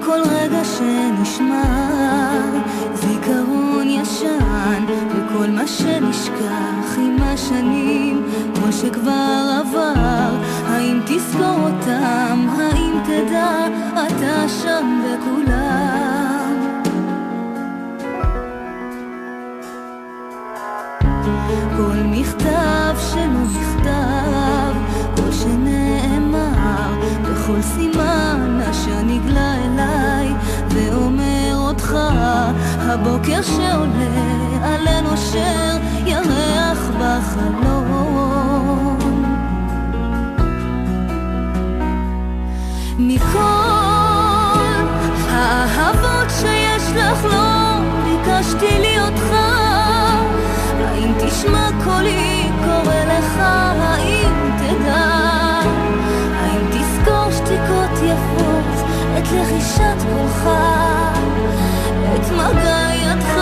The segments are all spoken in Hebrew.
כל רגע שנשמע זיכרון ישן, וכל מה שנשכח עם השנים כמו שכבר עבר. האם תזכור אותם? האם תדע אתה שם בכולם? כל מכתב שלא נכתב, כל שנאמר, בכל סימן אשר נגלה אליי ואומר אותך. הבוקר שעולה עלינו אשר ירח בחלום. מכל האהבות שיש לך לא ביקשתי לי אותך. האם תשמע קולי קורא לך? האם תדע? האם תזכור שתיקות יפות, את לחישת קולך, את מגע ידך?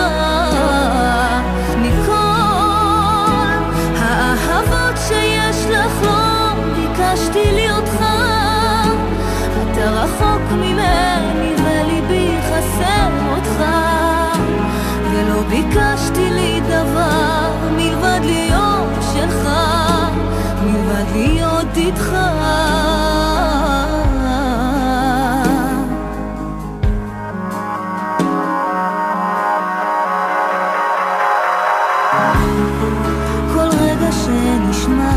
מכל האהבות שיש לך לא ביקשתי לי אותך. אתה רחוק ממני וליבי חסר אותך, ולא ביקשתי לי דבר מלבד להיות שלך, מלבד להיות איתך. כל רגע שנשמע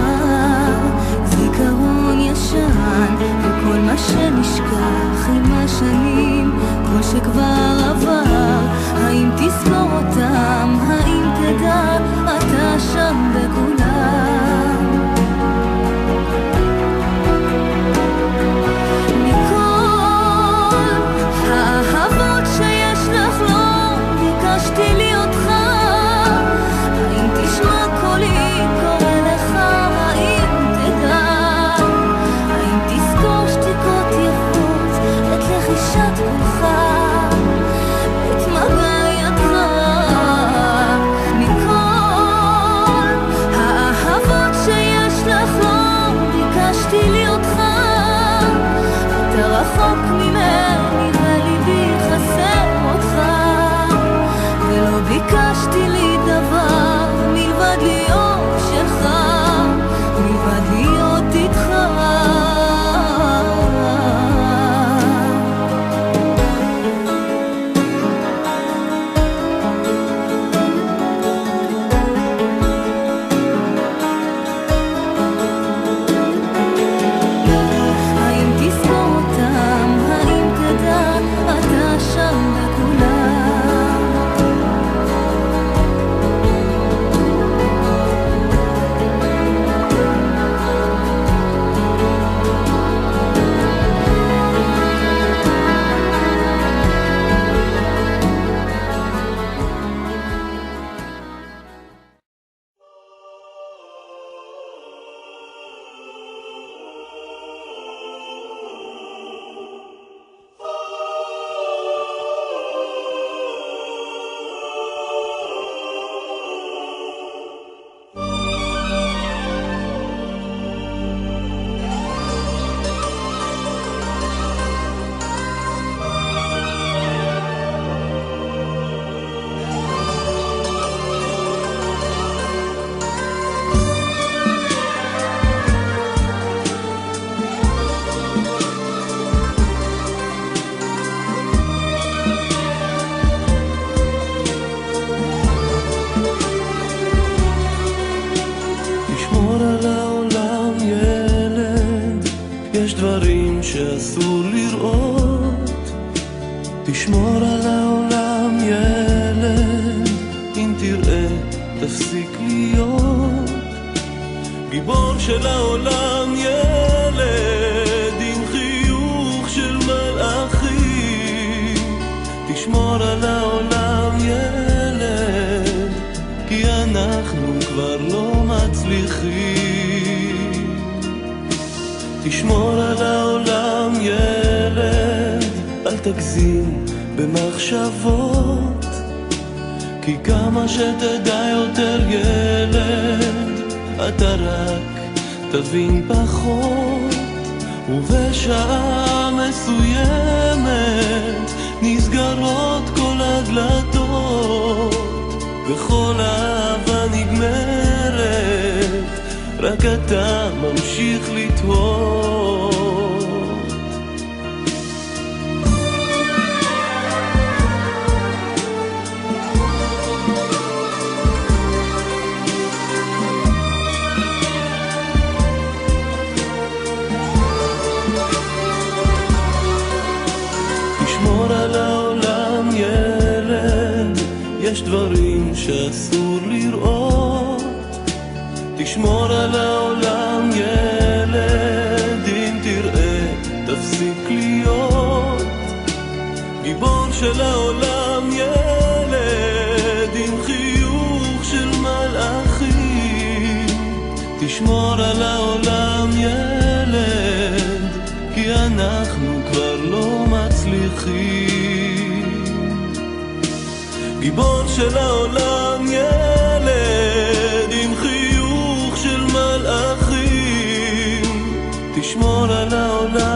זיכרון ישן, וכל מה שנשכח עם השנים כמו שכבר עבר. האם תזכור אותם? האם תדע אתה שם בכולם? מכל האהבות שיש לך לא ביקשתי לי אותך. האם תשמע קולי קורא לך? האם תדע? האם תזכור שתיקות יפות, את לחישת קולך, את מגע ידך? מכל האהבות שיש לך לא ביקשתי לי אותך. אתה רחוק ממני וליבי חסר אותך, ולא ביקשתי לי דבר מלבד להיות שלך, מלבד להיות איתך. האם תזכור אותם? האם תדע אתה שם בכולם? תשמור על העולם ילד, יש דברים שאסור לראות. תשמור על העולם ילד, אם תראה תפסיק להיות גיבור של העולם ילד, עם חיוך של מלאכים. תשמור על העולם ילד, כי אנחנו כבר לא מצליחים. תשמור על העולם ילד, אל תגזים במחשבות, כי כמה שתדע יותר ילד, אתה רק תבין פחות. ובשעה מסוימת רק אתה ממשיך לתהות. תשמור על העולם ילד, יש דברים שאסור לראות. תשמור על העולם ילד, אם תראה תפסיק להיות גיבור של העולם ילד, עם חיוך של מלאכים. תשמור על העולם ילד, כי אנחנו כבר לא מצליחים. גיבור של העולם ילד, עם חיוך של מלאכים. תשמור על העולם